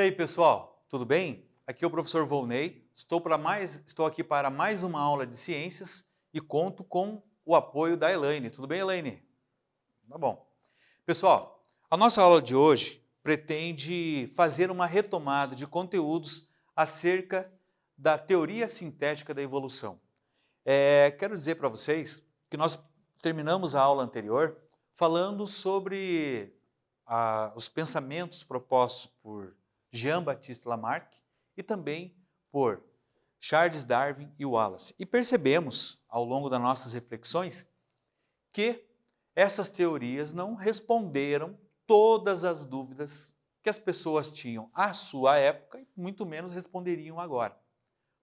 E aí, pessoal, tudo bem? Aqui é o professor Volney. Estou aqui para mais uma aula de ciências e conto com o apoio da Elaine. Tudo bem, Elaine? Tá bom. Pessoal, a nossa aula de hoje pretende fazer uma retomada de conteúdos acerca da teoria sintética da evolução. Quero dizer para vocês que nós terminamos a aula anterior falando sobre os pensamentos propostos por Jean-Baptiste Lamarck e também por Charles Darwin e Wallace. E percebemos, ao longo das nossas reflexões, que essas teorias não responderam todas as dúvidas que as pessoas tinham à sua época e muito menos responderiam agora.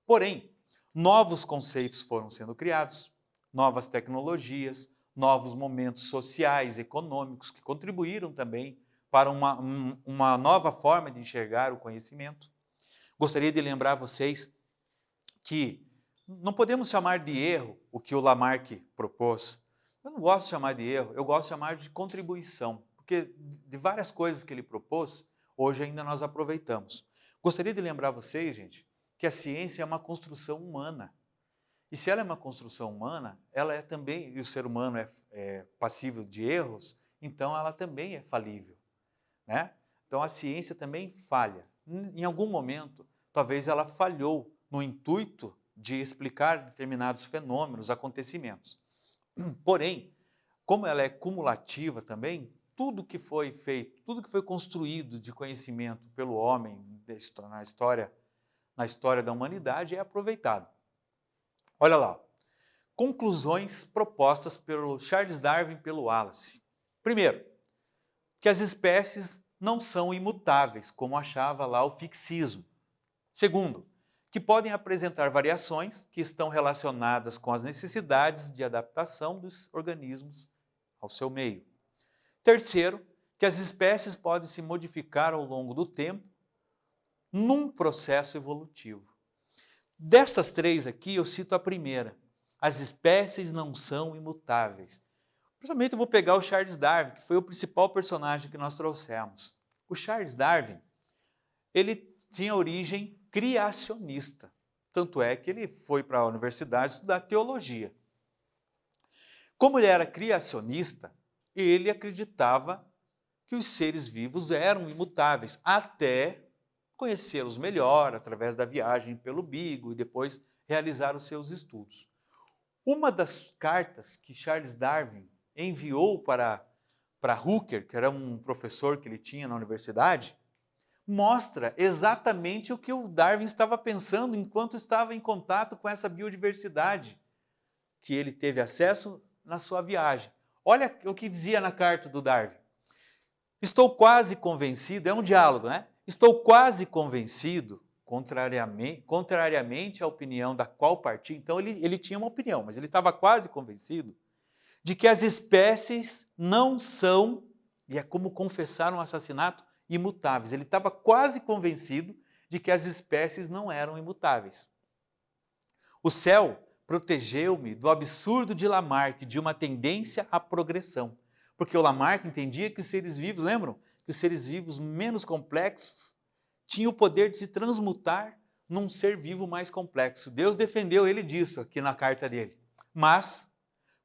Porém, novos conceitos foram sendo criados, novas tecnologias, novos momentos sociais, econômicos, que contribuíram também para uma nova forma de enxergar o conhecimento. Gostaria de lembrar vocês que não podemos chamar de erro o que o Lamarck propôs. Eu não gosto de chamar de erro, eu gosto de chamar de contribuição, porque de várias coisas que ele propôs, hoje ainda nós aproveitamos. Gostaria de lembrar vocês, gente, que a ciência é uma construção humana. E se ela é uma construção humana, ela é também, e o ser humano é passível de erros, então ela também é falível, né? Então a ciência também falha. Em algum momento, talvez ela falhou no intuito de explicar determinados fenômenos, acontecimentos. Porém, como ela é cumulativa também, tudo que foi feito, tudo que foi construído de conhecimento pelo homem na história da humanidade é aproveitado. Olha lá, conclusões propostas pelo Charles Darwin e pelo Wallace. Primeiro, que as espécies não são imutáveis, como achava lá o fixismo. Segundo, que podem apresentar variações que estão relacionadas com as necessidades de adaptação dos organismos ao seu meio. Terceiro, que as espécies podem se modificar ao longo do tempo num processo evolutivo. Dessas três aqui, eu cito a primeira. As espécies não são imutáveis. Principalmente eu vou pegar o Charles Darwin, que foi o principal personagem que nós trouxemos. O Charles Darwin, ele tinha origem criacionista. Tanto é que ele foi para a universidade estudar teologia. Como ele era criacionista, ele acreditava que os seres vivos eram imutáveis, até conhecê-los melhor através da viagem pelo Beagle e depois realizar os seus estudos. Uma das cartas que Charles Darwin enviou para Hooker, que era um professor que ele tinha na universidade, mostra exatamente o que o Darwin estava pensando enquanto estava em contato com essa biodiversidade que ele teve acesso na sua viagem. Olha o que dizia na carta do Darwin. Estou quase convencido, é um diálogo, né? Estou quase convencido, contrariamente à opinião da qual parti. Então ele tinha uma opinião, mas ele estava quase convencido de que as espécies não são, e é como confessar um assassinato, imutáveis. Ele estava quase convencido de que as espécies não eram imutáveis. O céu protegeu-me do absurdo de Lamarck, de uma tendência à progressão. Porque o Lamarck entendia que os seres vivos, lembram? Que os seres vivos menos complexos tinham o poder de se transmutar num ser vivo mais complexo. Deus defendeu ele disso aqui na carta dele. Mas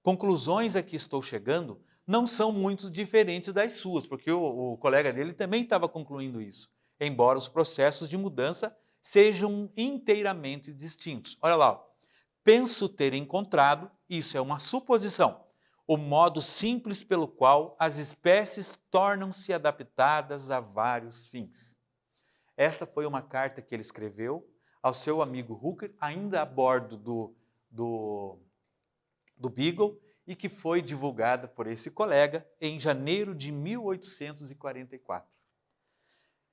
conclusões a que estou chegando não são muito diferentes das suas, porque o colega dele também estava concluindo isso, embora os processos de mudança sejam inteiramente distintos. Olha lá, penso ter encontrado, isso é uma suposição, o modo simples pelo qual as espécies tornam-se adaptadas a vários fins. Esta foi uma carta que ele escreveu ao seu amigo Hooker, ainda a bordo do Beagle, e que foi divulgada por esse colega em janeiro de 1844.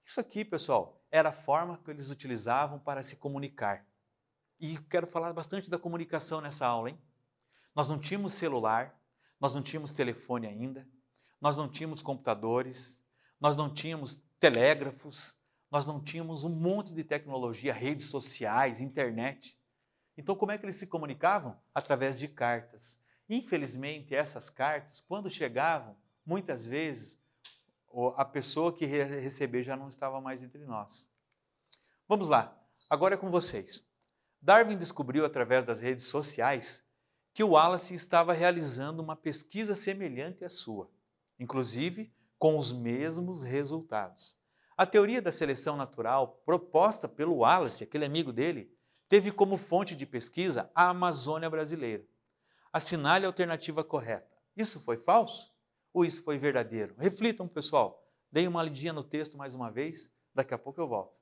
Isso aqui, pessoal, era a forma que eles utilizavam para se comunicar. E quero falar bastante da comunicação nessa aula, hein? Nós não tínhamos celular, nós não tínhamos telefone ainda, nós não tínhamos computadores, nós não tínhamos telégrafos, nós não tínhamos um monte de tecnologia, redes sociais, internet. Então, como é que eles se comunicavam? Através de cartas. Infelizmente, essas cartas, quando chegavam, muitas vezes, a pessoa que receber já não estava mais entre nós. Vamos lá, agora é com vocês. Darwin descobriu através das redes sociais que o Wallace estava realizando uma pesquisa semelhante à sua, inclusive com os mesmos resultados. A teoria da seleção natural proposta pelo Wallace, aquele amigo dele, teve como fonte de pesquisa a Amazônia brasileira. Assinale a alternativa correta. Isso foi falso ou isso foi verdadeiro? Reflitam, pessoal. Deem uma lidinha no texto mais uma vez. Daqui a pouco eu volto.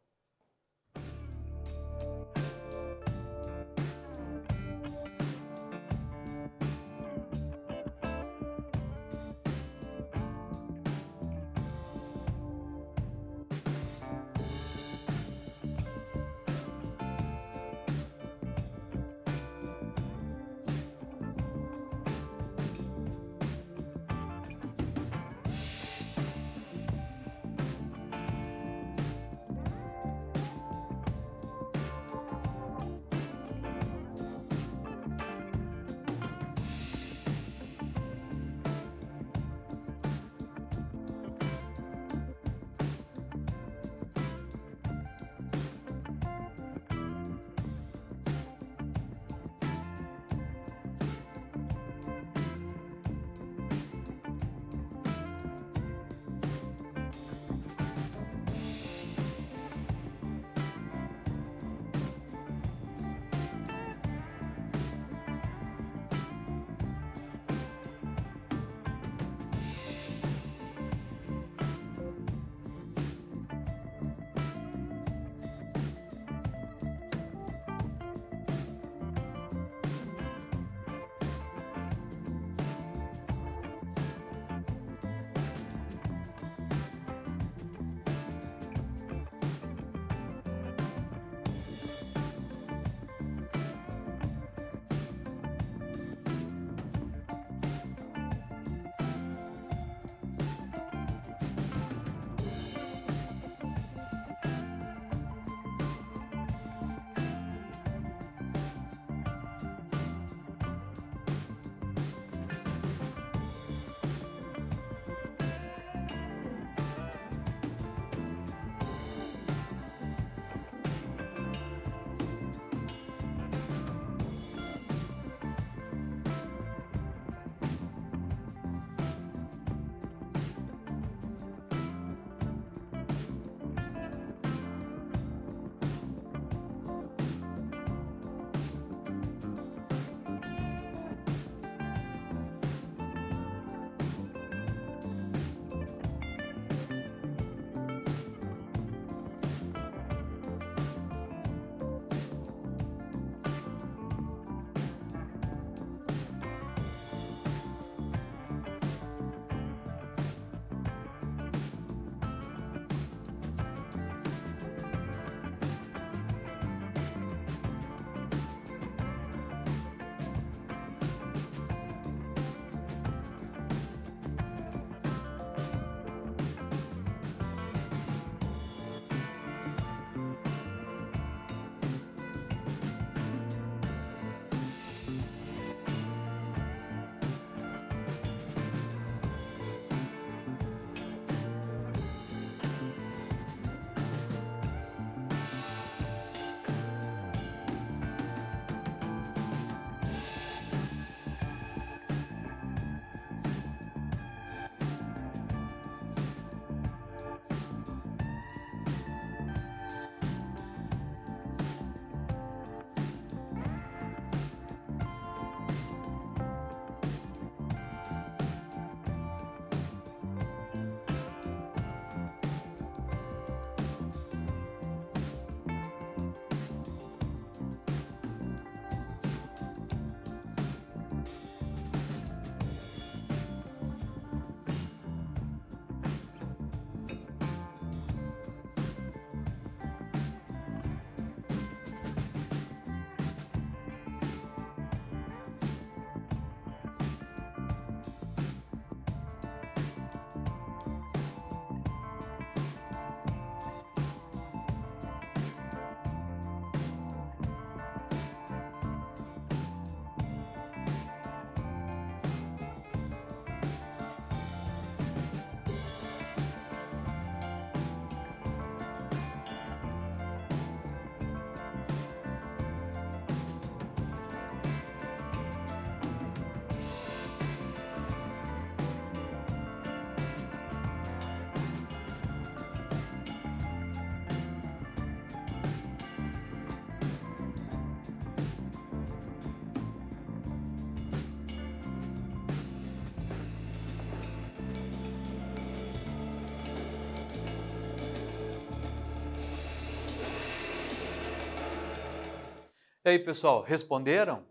E aí, pessoal, responderam?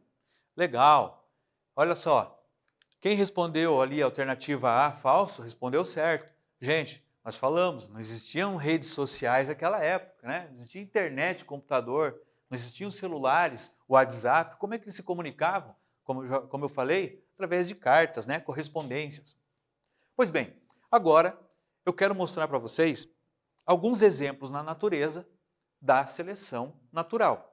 Legal. Olha só, quem respondeu ali a alternativa A, falso, respondeu certo. Gente, nós falamos, não existiam redes sociais naquela época, né? Não existia internet, computador, não existiam celulares, WhatsApp. Como é que eles se comunicavam? Como eu falei, através de cartas, né? Correspondências. Pois bem, agora eu quero mostrar para vocês alguns exemplos na natureza da seleção natural.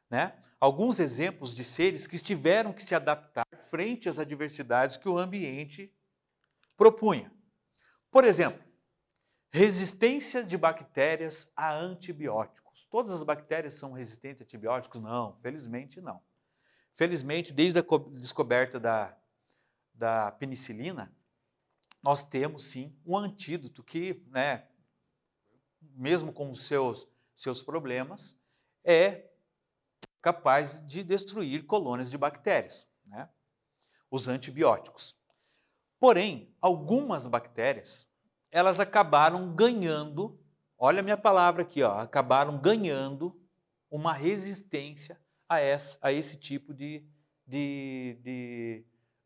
Né? Alguns exemplos de seres que tiveram que se adaptar frente às adversidades que o ambiente propunha. Por exemplo, resistência de bactérias a antibióticos. Todas as bactérias são resistentes a antibióticos? Não, felizmente não. Felizmente, desde a descoberta da penicilina, nós temos sim um antídoto que, né, mesmo com os seus problemas, é capaz de destruir colônias de bactérias, né? Os antibióticos. Porém, algumas bactérias, elas acabaram ganhando, olha a minha palavra aqui, ó, acabaram ganhando uma resistência a esse tipo de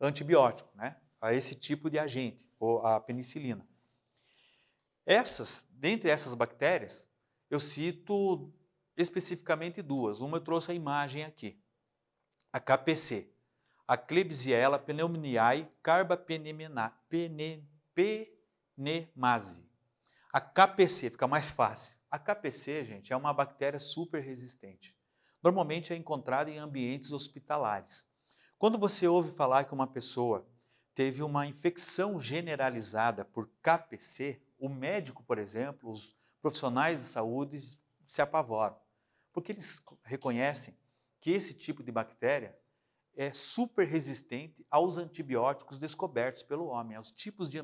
antibiótico, né? A esse tipo de agente, ou a penicilina. Dentre essas bactérias, eu cito especificamente duas. Uma eu trouxe a imagem aqui. A KPC, a Klebsiella pneumoniae carbapenemase. A KPC, fica mais fácil. A KPC, gente, é uma bactéria super resistente. Normalmente é encontrada em ambientes hospitalares. Quando você ouve falar que uma pessoa teve uma infecção generalizada por KPC, o médico, por exemplo, os profissionais de saúde se apavoram, porque eles reconhecem que esse tipo de bactéria é super resistente aos antibióticos descobertos pelo homem, aos tipos de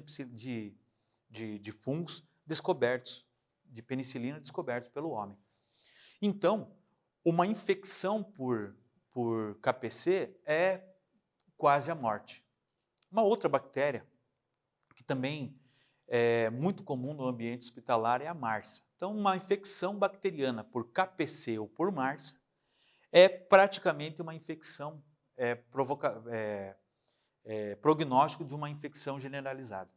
fungos descobertos, de penicilina descobertos pelo homem. Então, uma infecção por KPC é quase a morte. Uma outra bactéria que também é muito comum no ambiente hospitalar é a MRSA. Então, uma infecção bacteriana por KPC ou por MRSA é praticamente uma infecção, prognóstico de uma infecção generalizada.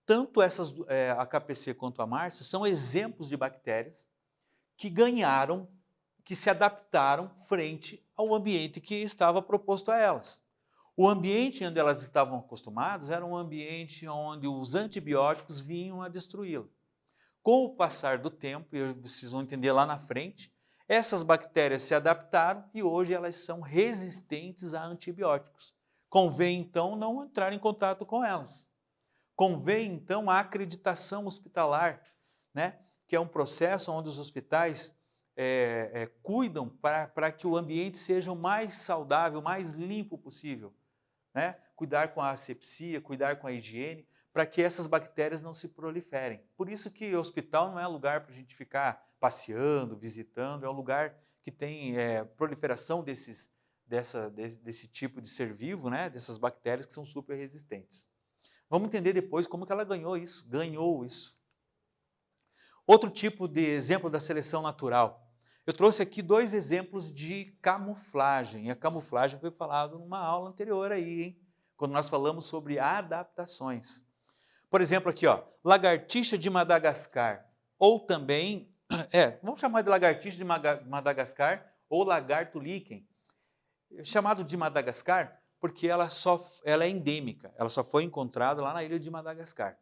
Tanto a KPC quanto a MRSA são exemplos de bactérias que ganharam, que se adaptaram frente ao ambiente que estava proposto a elas. O ambiente onde elas estavam acostumadas era um ambiente onde os antibióticos vinham a destruí-la. Com o passar do tempo, e vocês vão entender lá na frente, essas bactérias se adaptaram e hoje elas são resistentes a antibióticos. Convém, então, não entrar em contato com elas. Convém, então, a acreditação hospitalar, né? Que é um processo onde os hospitais cuidam para que o ambiente seja o mais saudável, o mais limpo possível. Né? Cuidar com a asepsia, cuidar com a higiene, para que essas bactérias não se proliferem. Por isso que o hospital não é lugar para a gente ficar passeando, visitando, é um lugar que tem proliferação desse tipo de ser vivo, né? Dessas bactérias que são super resistentes. Vamos entender depois como que ela ganhou isso. Outro tipo de exemplo da seleção natural. Eu trouxe aqui dois exemplos de camuflagem. E a camuflagem foi falado numa aula anterior aí, hein? Quando nós falamos sobre adaptações. Por exemplo, aqui, ó, lagartixa de Madagascar, ou também, vamos chamar de lagartixa de Madagascar ou lagarto líquen. Chamado de Madagascar porque ela é endêmica, ela só foi encontrada lá na ilha de Madagascar.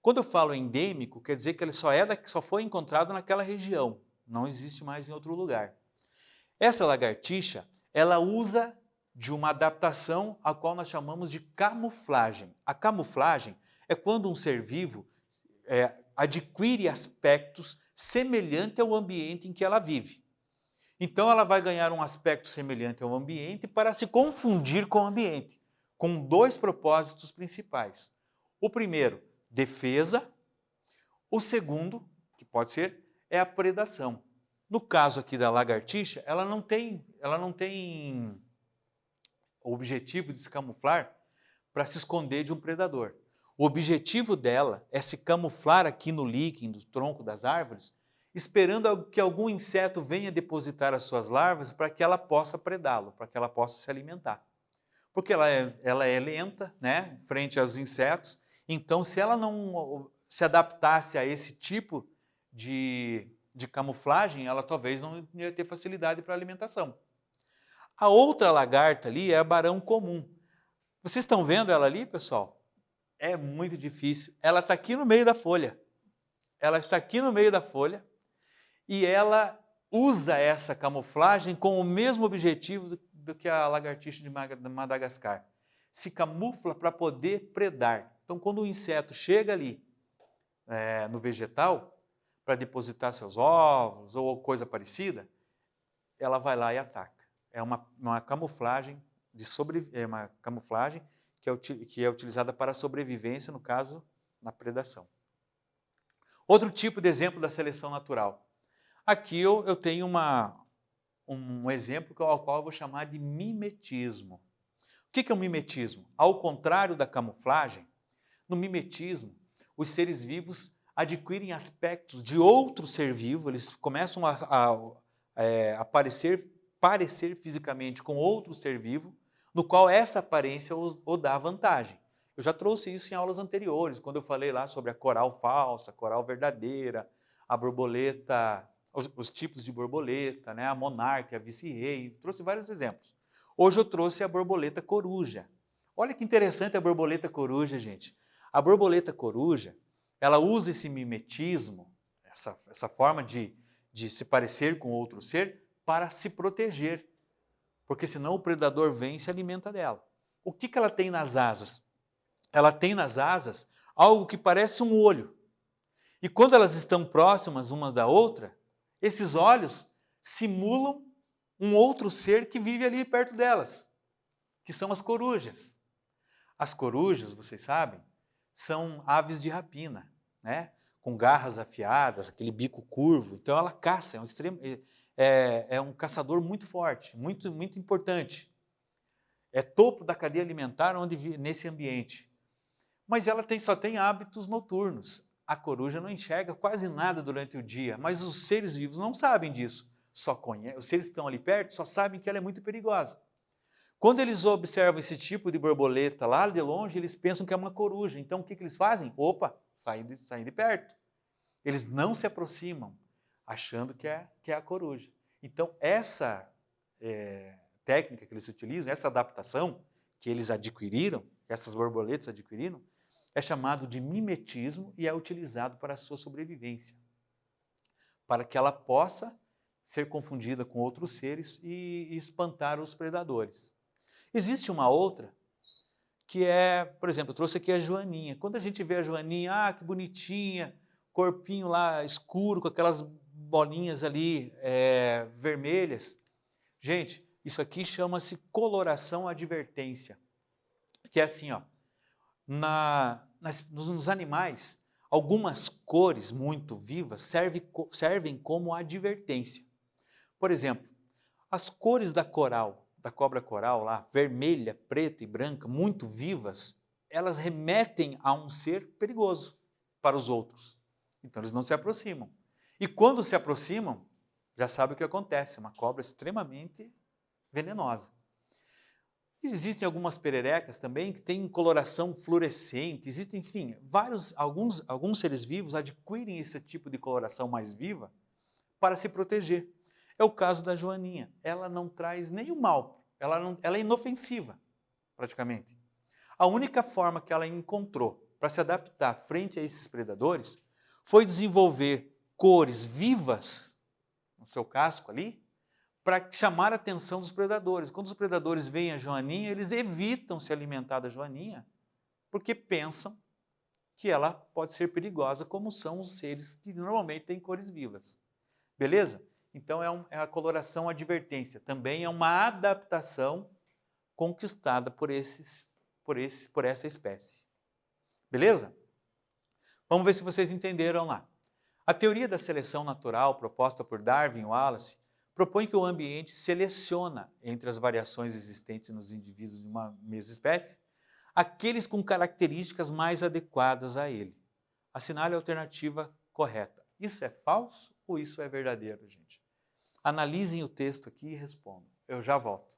Quando eu falo endêmico, quer dizer que ele só foi encontrado naquela região, não existe mais em outro lugar. Essa lagartixa, ela usa de uma adaptação a qual nós chamamos de camuflagem. A camuflagem é quando um ser vivo adquire aspectos semelhantes ao ambiente em que ela vive. Então ela vai ganhar um aspecto semelhante ao ambiente para se confundir com o ambiente, com dois propósitos principais. O primeiro, defesa. O segundo, que pode ser, é a predação. No caso aqui da lagartixa, ela não tem o objetivo de se camuflar para se esconder de um predador. O objetivo dela é se camuflar aqui no líquen do tronco das árvores esperando que algum inseto venha depositar as suas larvas para que ela possa predá-lo, para que ela possa se alimentar. Porque ela é lenta, né, frente aos insetos, então se ela não se adaptasse a esse tipo de camuflagem, ela talvez não ia ter facilidade para a alimentação. A outra lagarta ali é a barão comum. Vocês estão vendo ela ali, pessoal? É muito difícil. Ela está aqui no meio da folha. Ela está aqui no meio da folha e ela usa essa camuflagem com o mesmo objetivo do que a lagartixa de Madagascar. Se camufla para poder predar. Então, quando o inseto chega ali no vegetal para depositar seus ovos ou coisa parecida, ela vai lá e ataca. É uma camuflagem uma camuflagem que é utilizada para a sobrevivência, no caso, na predação. Outro tipo de exemplo da seleção natural. Aqui eu tenho um exemplo ao qual eu vou chamar de mimetismo. O que é o mimetismo? Ao contrário da camuflagem, no mimetismo, os seres vivos adquirem aspectos de outro ser vivo, eles começam a parecer fisicamente com outro ser vivo, no qual essa aparência o dá vantagem. Eu já trouxe isso em aulas anteriores, quando eu falei lá sobre a coral falsa, a coral verdadeira, a borboleta, os tipos de borboleta, né? A monarca, a vice-rei, trouxe vários exemplos. Hoje eu trouxe a borboleta coruja. Olha que interessante a borboleta coruja, gente. A borboleta coruja, ela usa esse mimetismo, essa forma de se parecer com outro ser, para se proteger, porque senão o predador vem e se alimenta dela. O que ela tem nas asas? Ela tem nas asas algo que parece um olho. E quando elas estão próximas uma da outra, esses olhos simulam um outro ser que vive ali perto delas, que são as corujas. As corujas, vocês sabem, são aves de rapina, né? Com garras afiadas, aquele bico curvo. Então ela caça, é um caçador muito forte, muito, muito importante. É topo da cadeia alimentar nesse ambiente. Mas ela só tem hábitos noturnos. A coruja não enxerga quase nada durante o dia, mas os seres vivos não sabem disso. Os seres que estão ali perto só sabem que ela é muito perigosa. Quando eles observam esse tipo de borboleta lá de longe, eles pensam que é uma coruja. Então o que eles fazem? Opa, saem de perto. Eles não se aproximam, achando que é a coruja. Então essa técnica que eles utilizam, essa adaptação que eles adquiriram, que essas borboletas adquiriram, é chamado de mimetismo e é utilizado para a sua sobrevivência, para que ela possa ser confundida com outros seres e espantar os predadores. Existe uma outra que por exemplo, eu trouxe aqui a joaninha. Quando a gente vê a joaninha, que bonitinha, corpinho lá escuro, com aquelas bolinhas ali vermelhas. Gente, isso aqui chama-se coloração advertência, que é assim, ó. Nos animais, algumas cores muito vivas servem como advertência. Por exemplo, as cores da cobra coral lá, vermelha, preta e branca, muito vivas, elas remetem a um ser perigoso para os outros. Então eles não se aproximam. E quando se aproximam, já sabe o que acontece, uma cobra extremamente venenosa. Existem algumas pererecas também que têm coloração fluorescente, existem, enfim, alguns seres vivos adquirem esse tipo de coloração mais viva para se proteger. É o caso da joaninha, ela não traz nenhum mal, ela é inofensiva, praticamente. A única forma que ela encontrou para se adaptar frente a esses predadores foi desenvolver cores vivas no seu casco ali, para chamar a atenção dos predadores. Quando os predadores veem a joaninha, eles evitam se alimentar da joaninha, porque pensam que ela pode ser perigosa, como são os seres que normalmente têm cores vivas. Beleza? Então é a coloração advertência, também é uma adaptação conquistada por essa espécie. Beleza? Vamos ver se vocês entenderam lá. A teoria da seleção natural proposta por Darwin e Wallace propõe que o ambiente seleciona entre as variações existentes nos indivíduos de uma mesma espécie aqueles com características mais adequadas a ele. Assinale a alternativa correta. Isso é falso ou isso é verdadeiro, gente? Analisem o texto aqui e respondam. Eu já volto.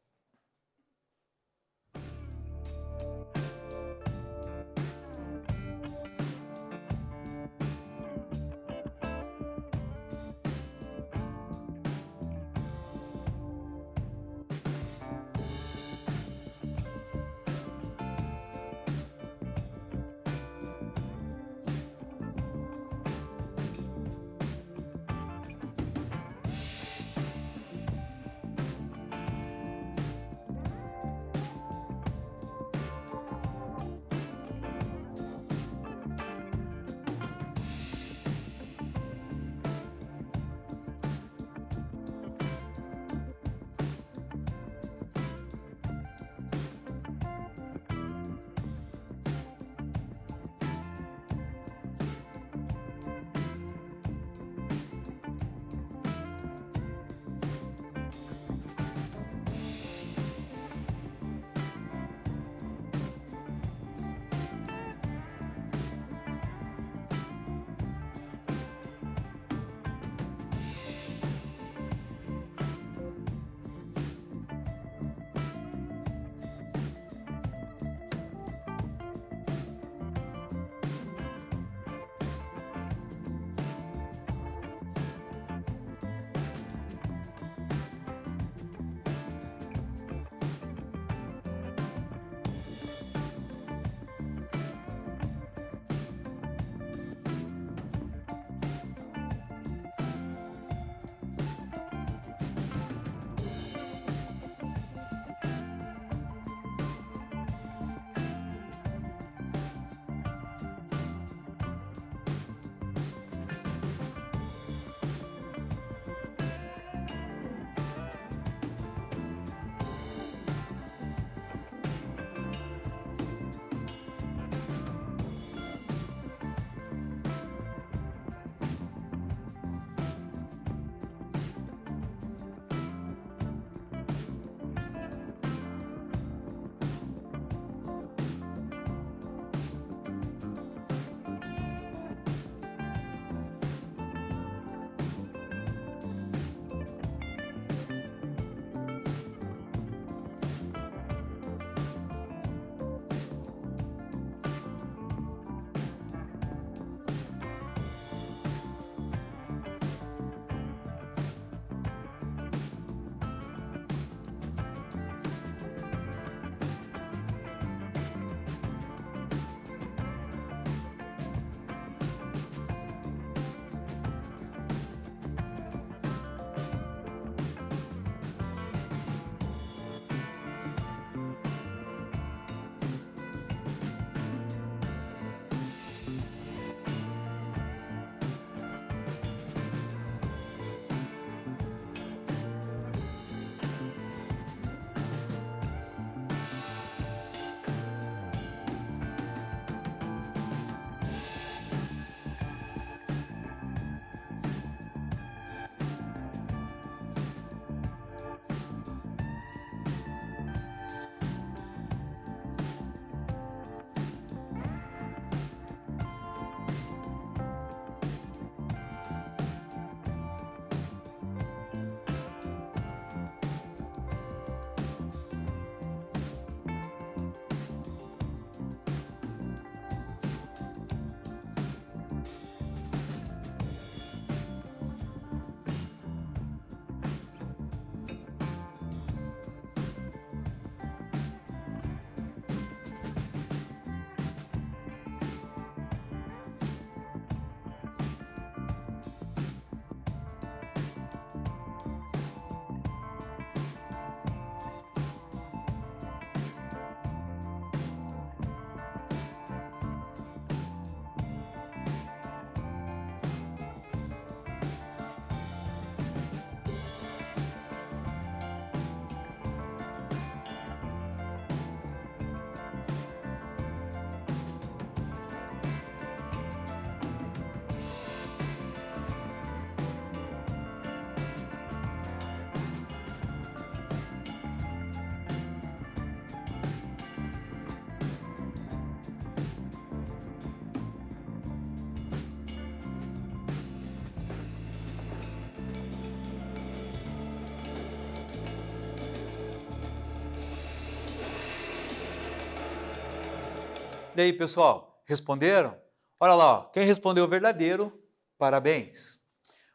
E aí, pessoal, responderam? Olha lá, ó, quem respondeu verdadeiro, parabéns.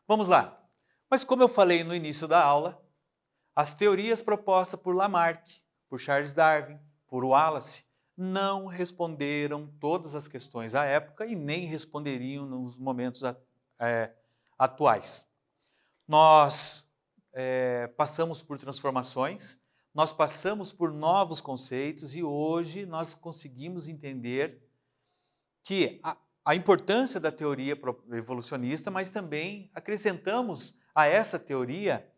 Vamos lá. Mas como eu falei no início da aula, as teorias propostas por Lamarck, por Charles Darwin, por Wallace, não responderam todas as questões à época e nem responderiam nos momentos atuais. Nós passamos por transformações, nós passamos por novos conceitos e hoje nós conseguimos entender que a importância da teoria evolucionista, mas também acrescentamos a essa teoria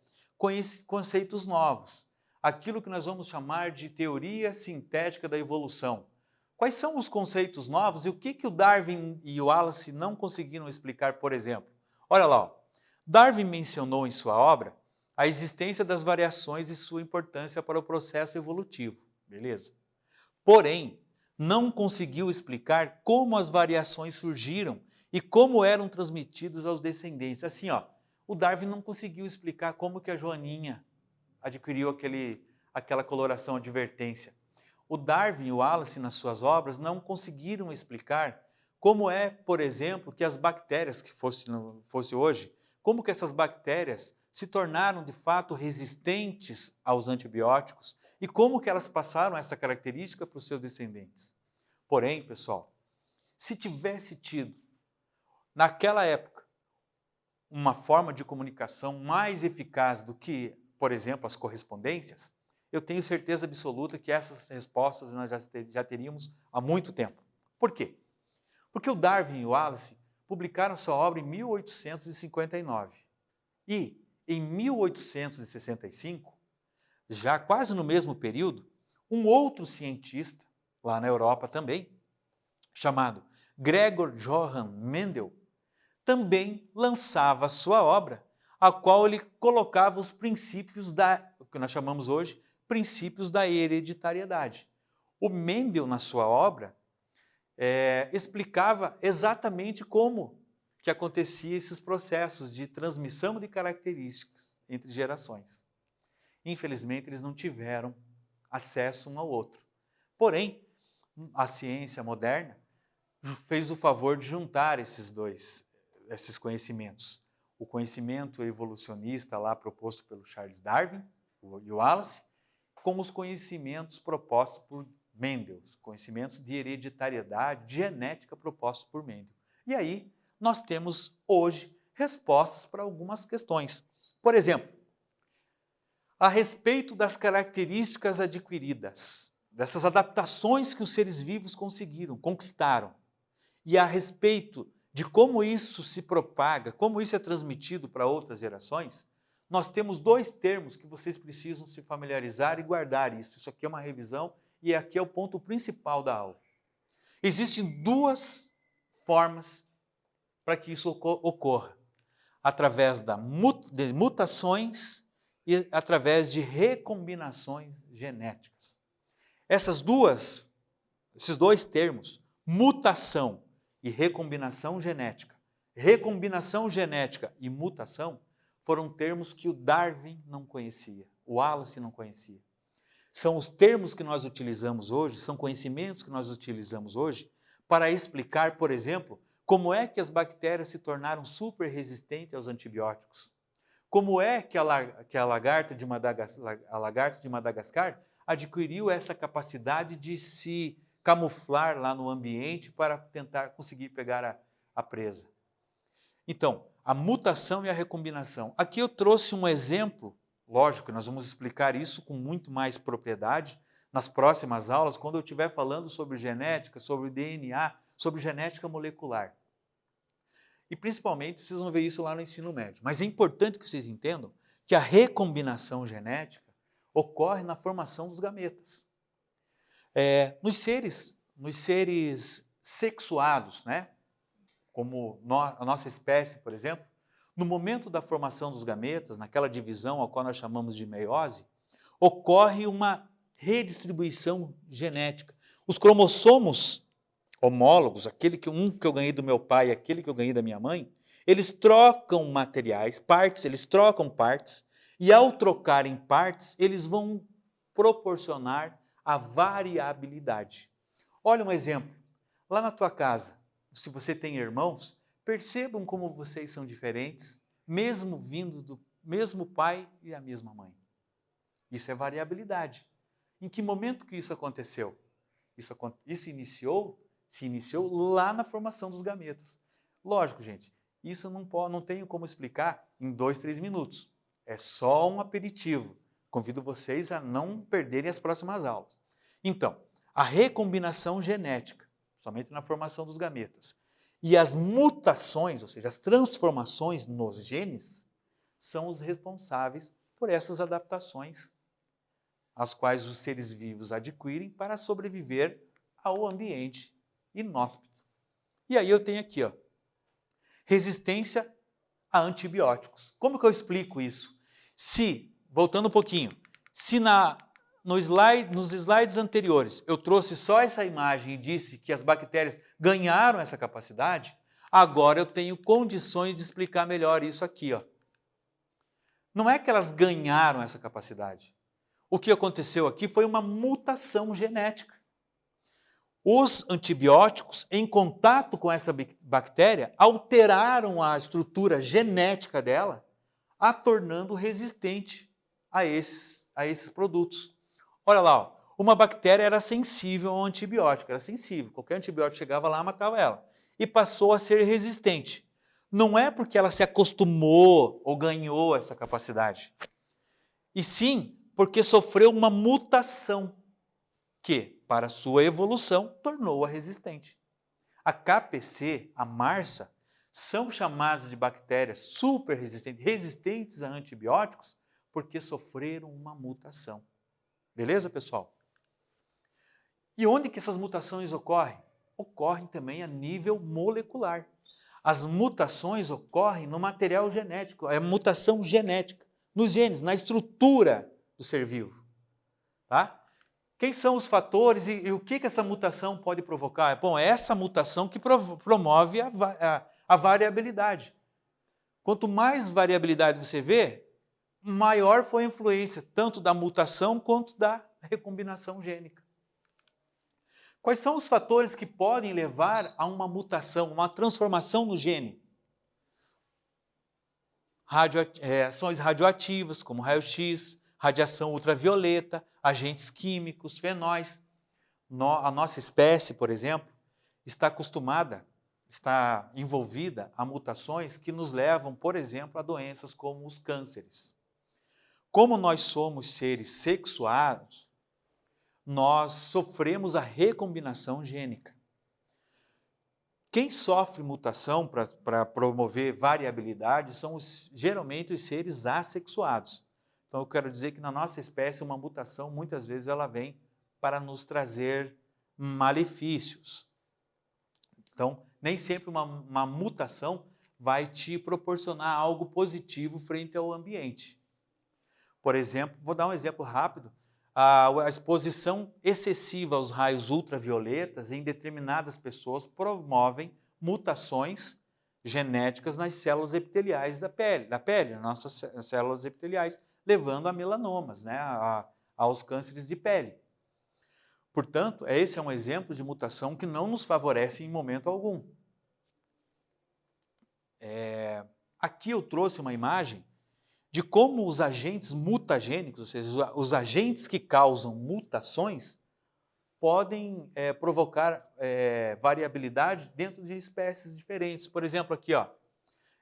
conceitos novos. Aquilo que nós vamos chamar de teoria sintética da evolução. Quais são os conceitos novos e o que o Darwin e o Wallace não conseguiram explicar, por exemplo? Olha lá, ó. Darwin mencionou em sua obra a existência das variações e sua importância para o processo evolutivo, beleza? Porém, não conseguiu explicar como as variações surgiram e como eram transmitidas aos descendentes. Assim, ó, o Darwin não conseguiu explicar como que a Joaninha adquiriu aquela coloração advertência. O Darwin e o Wallace, nas suas obras, não conseguiram explicar como é, por exemplo, que as bactérias, que fosse hoje, como que essas bactérias se tornaram, de fato, resistentes aos antibióticos e como que elas passaram essa característica para os seus descendentes. Porém, pessoal, se tivesse tido, naquela época, uma forma de comunicação mais eficaz do que, por exemplo, as correspondências, eu tenho certeza absoluta que essas respostas nós já teríamos há muito tempo. Por quê? Porque o Darwin e o Wallace publicaram sua obra em 1859. E, em 1865, já quase no mesmo período, um outro cientista, lá na Europa também, chamado Gregor Johann Mendel, também lançava sua obra, a qual ele colocava os princípios o que nós chamamos hoje, princípios da hereditariedade. O Mendel, na sua obra, explicava exatamente como que acontecia esses processos de transmissão de características entre gerações. Infelizmente, eles não tiveram acesso um ao outro. Porém, a ciência moderna fez o favor de juntar esses conhecimentos. O conhecimento evolucionista lá proposto pelo Charles Darwin e Wallace, com os conhecimentos propostos por Mendel, os conhecimentos de hereditariedade, genética propostos por Mendel. E aí, nós temos hoje respostas para algumas questões. Por exemplo, a respeito das características adquiridas, dessas adaptações que os seres vivos conquistaram, e a respeito de como isso se propaga, como isso é transmitido para outras gerações, nós temos dois termos que vocês precisam se familiarizar e guardar isso. Isso aqui é uma revisão e aqui é o ponto principal da aula. Existem duas formas para que isso ocorra, através de mutações e através de recombinações genéticas. Esses dois termos, mutação e recombinação genética e mutação, foram termos que o Darwin não conhecia, o Wallace não conhecia. São os termos que nós utilizamos hoje, são conhecimentos que nós utilizamos hoje para explicar, por exemplo, como é que as bactérias se tornaram super resistentes aos antibióticos. Como é que a lagarta de Madagascar adquiriu essa capacidade de se camuflar lá no ambiente para tentar conseguir pegar a presa. Então, a mutação e a recombinação. Aqui eu trouxe um exemplo, lógico, nós vamos explicar isso com muito mais propriedade nas próximas aulas, quando eu estiver falando sobre genética, sobre DNA, sobre genética molecular. E principalmente, vocês vão ver isso lá no ensino médio. Mas é importante que vocês entendam que a recombinação genética ocorre na formação dos gametas. Nos seres sexuados, né? Como a nossa espécie, por exemplo, no momento da formação dos gametas, naquela divisão a qual nós chamamos de meiose, ocorre uma redistribuição genética. Os cromossomos homólogos, um que eu ganhei do meu pai e aquele que eu ganhei da minha mãe, eles trocam materiais, eles trocam partes, e ao trocarem partes, eles vão proporcionar a variabilidade. Olha um exemplo. Lá na tua casa, se você tem irmãos, percebam como vocês são diferentes, mesmo vindo do mesmo pai e a mesma mãe. Isso é variabilidade. Em que momento que isso aconteceu? Isso se iniciou lá na formação dos gametas. Lógico, gente, isso não tenho como explicar em 2, 3 minutos. É só um aperitivo. Convido vocês a não perderem as próximas aulas. Então, a recombinação genética, somente na formação dos gametas, e as mutações, ou seja, as transformações nos genes, são os responsáveis por essas adaptações, as quais os seres vivos adquirem para sobreviver ao ambiente inóspito. E aí eu tenho aqui, ó, resistência a antibióticos. Como que eu explico isso? Voltando um pouquinho, nos slides anteriores eu trouxe só essa imagem e disse que as bactérias ganharam essa capacidade, agora eu tenho condições de explicar melhor isso aqui, ó. Não é que elas ganharam essa capacidade. O que aconteceu aqui foi uma mutação genética. Os antibióticos, em contato com essa bactéria, alteraram a estrutura genética dela, a tornando resistente a esses produtos. Olha lá, ó, uma bactéria era sensível ao antibiótico, era sensível. Qualquer antibiótico chegava lá, matava ela. E passou a ser resistente. Não é porque ela se acostumou ou ganhou essa capacidade, e sim porque sofreu uma mutação que, para sua evolução, tornou-a resistente. A KPC, a MARSA, são chamadas de bactérias super resistentes, resistentes a antibióticos, porque sofreram uma mutação. Beleza, pessoal? E onde que essas mutações ocorrem? Ocorrem também a nível molecular. As mutações ocorrem no material genético, é mutação genética, nos genes, na estrutura do ser vivo. Tá? Quem são os fatores e o que essa mutação pode provocar? Bom, é essa mutação que promove a variabilidade. Quanto mais variabilidade você vê, maior foi a influência tanto da mutação quanto da recombinação gênica. Quais são os fatores que podem levar a uma mutação, uma transformação no gene? Ações radioativas, como raio-x, radiação ultravioleta, agentes químicos, fenóis. A nossa espécie, por exemplo, está envolvida a mutações que nos levam, por exemplo, a doenças como os cânceres. Como nós somos seres sexuados, nós sofremos a recombinação gênica. Quem sofre mutação para promover variabilidade são geralmente os seres assexuados. Então eu quero dizer que na nossa espécie uma mutação muitas vezes ela vem para nos trazer malefícios. Então nem sempre uma mutação vai te proporcionar algo positivo frente ao ambiente. Por exemplo, vou dar um exemplo rápido. A exposição excessiva aos raios ultravioletas em determinadas pessoas promovem mutações genéticas nas células epiteliais da pele, nas nossas células epiteliais, levando a melanomas, né, aos cânceres de pele. Portanto, esse é um exemplo de mutação que não nos favorece em momento algum. Aqui eu trouxe uma imagem de como os agentes mutagênicos, ou seja, os agentes que causam mutações, podem provocar variabilidade dentro de espécies diferentes. Por exemplo, aqui, ó,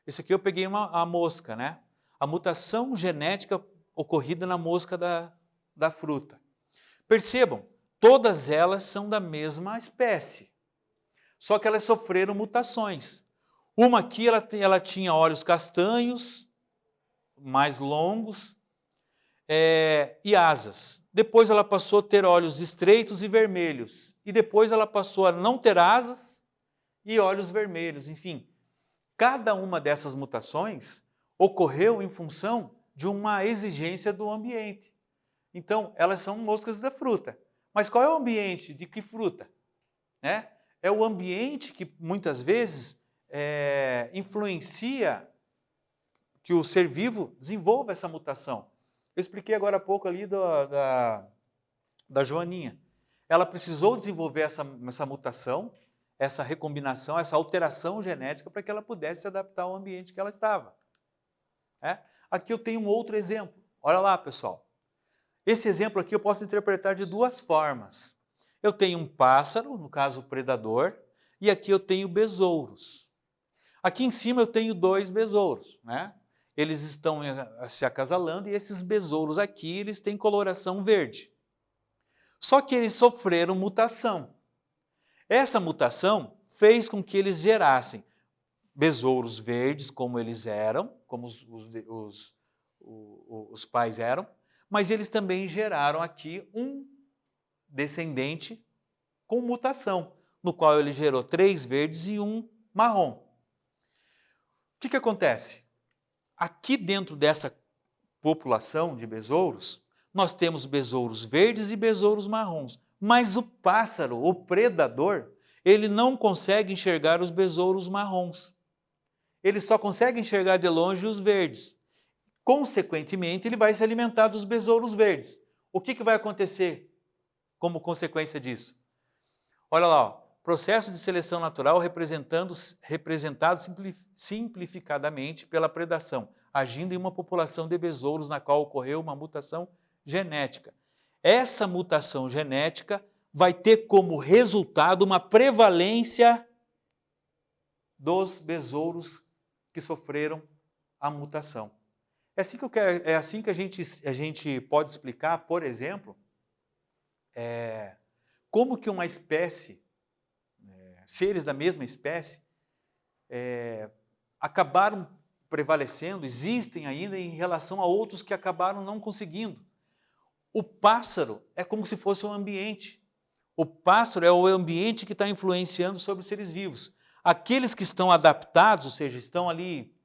esse aqui eu peguei a mosca, né? A mutação genética ocorrida na mosca da fruta. Percebam, todas elas são da mesma espécie, só que elas sofreram mutações. Uma aqui, ela tinha olhos castanhos, mais longos, e asas. Depois ela passou a ter olhos estreitos e vermelhos. E depois ela passou a não ter asas e olhos vermelhos. Enfim, cada uma dessas mutações ocorreu em função de uma exigência do ambiente. Então, elas são moscas da fruta. Mas qual é o ambiente de que fruta? É o ambiente que muitas vezes influencia que o ser vivo desenvolva essa mutação. Eu expliquei agora há pouco ali da Joaninha. Ela precisou desenvolver essa mutação, essa recombinação, essa alteração genética para que ela pudesse se adaptar ao ambiente que ela estava. Aqui eu tenho um outro exemplo. Olha lá, pessoal. Esse exemplo aqui eu posso interpretar de duas formas. Eu tenho um pássaro, no caso o predador, e aqui eu tenho besouros. Aqui em cima eu tenho 2 besouros, né? Eles estão se acasalando e esses besouros aqui, eles têm coloração verde. Só que eles sofreram mutação. Essa mutação fez com que eles gerassem besouros verdes, como eles eram, como os pais eram, mas eles também geraram aqui um descendente com mutação, no qual ele gerou 3 verdes e 1 marrom. O que acontece? Aqui dentro dessa população de besouros, nós temos besouros verdes e besouros marrons, mas o pássaro, o predador, ele não consegue enxergar os besouros marrons. Ele só consegue enxergar de longe os verdes. Consequentemente, ele vai se alimentar dos besouros verdes. O que vai acontecer como consequência disso? Olha lá, ó, processo de seleção natural representado simplificadamente pela predação, agindo em uma população de besouros na qual ocorreu uma mutação genética. Essa mutação genética vai ter como resultado uma prevalência dos besouros que sofreram a mutação. É assim que a gente pode explicar, por exemplo, como que uma espécie, seres da mesma espécie, acabaram prevalecendo, existem ainda em relação a outros que acabaram não conseguindo. O pássaro é como se fosse um ambiente. O pássaro é o ambiente que está influenciando sobre os seres vivos. Aqueles que estão adaptados, ou seja, estão ali,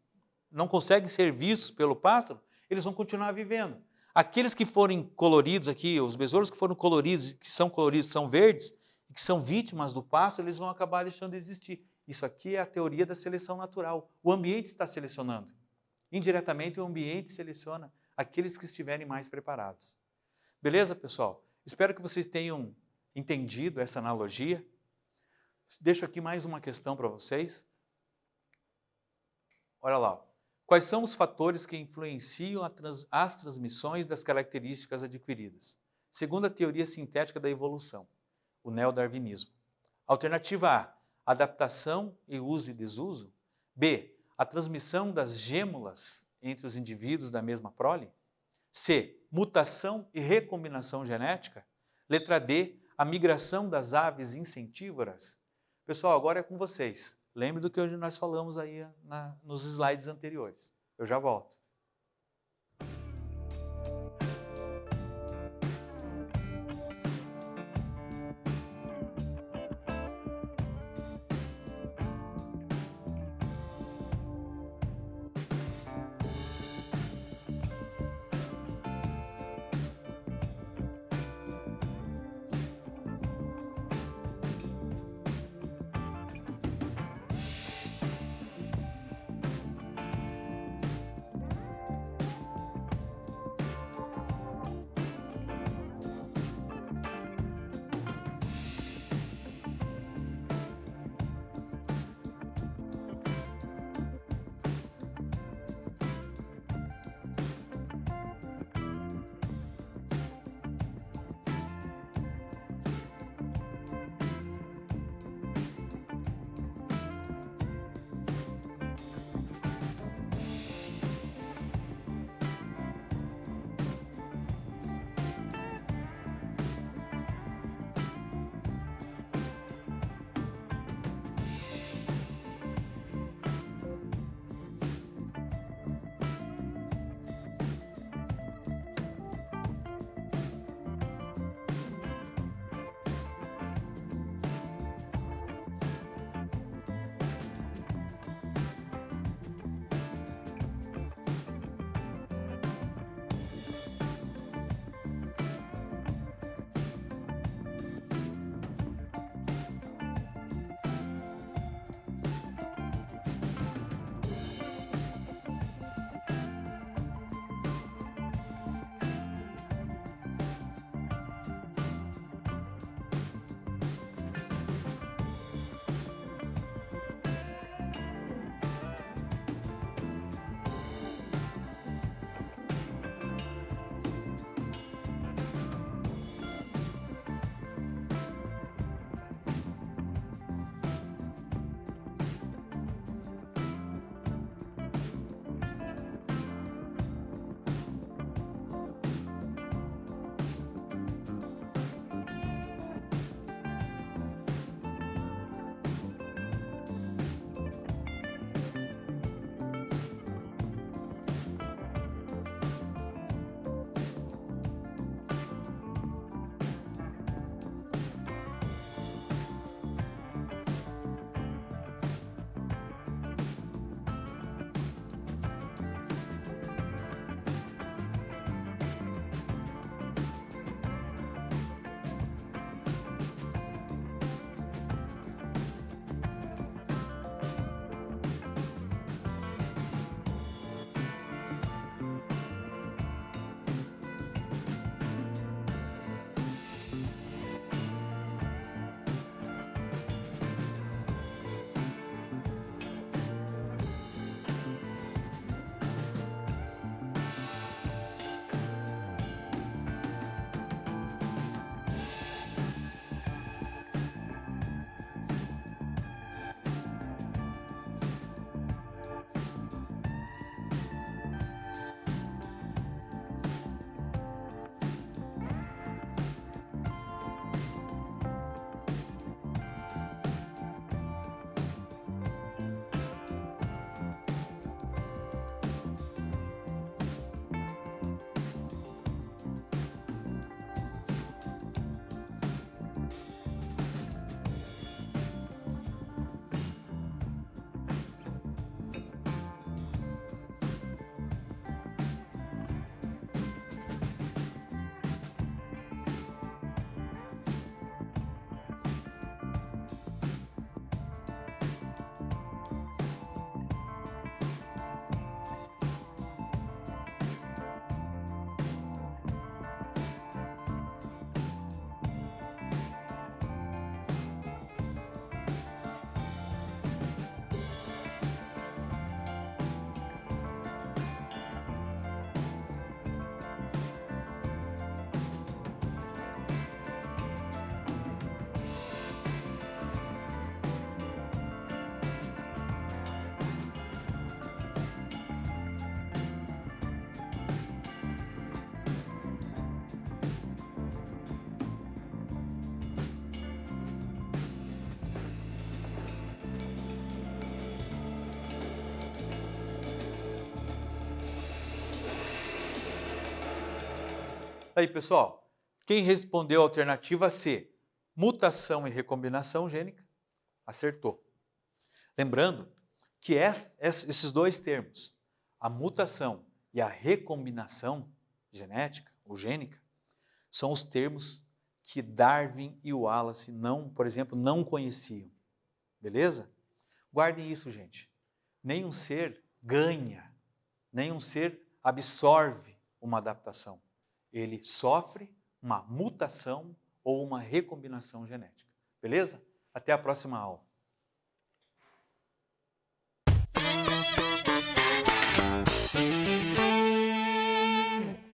não conseguem ser vistos pelo pássaro, eles vão continuar vivendo. Aqueles que forem coloridos aqui, os besouros que foram coloridos, são verdes, que são vítimas do pássaro, eles vão acabar deixando de existir. Isso aqui é a teoria da seleção natural. O ambiente está selecionando. Indiretamente, o ambiente seleciona aqueles que estiverem mais preparados. Beleza, pessoal? Espero que vocês tenham entendido essa analogia. Deixo aqui mais uma questão para vocês. Olha lá. Quais são os fatores que influenciam as transmissões das características adquiridas? Segundo a teoria sintética da evolução, o neodarwinismo. Alternativa A, adaptação e uso e desuso. B, a transmissão das gêmulas entre os indivíduos da mesma prole. C, mutação e recombinação genética. Letra D, a migração das aves incentívoras. Pessoal, agora é com vocês. Lembre do que hoje nós falamos aí nos slides anteriores. Eu já volto. Aí, pessoal, quem respondeu a alternativa C, mutação e recombinação gênica, acertou. Lembrando que esses dois termos, a mutação e a recombinação genética ou gênica, são os termos que Darwin e Wallace não, por exemplo, não conheciam. Beleza? Guardem isso, gente. Nenhum ser ganha, nenhum ser absorve uma adaptação. Ele sofre uma mutação ou uma recombinação genética. Beleza? Até a próxima aula.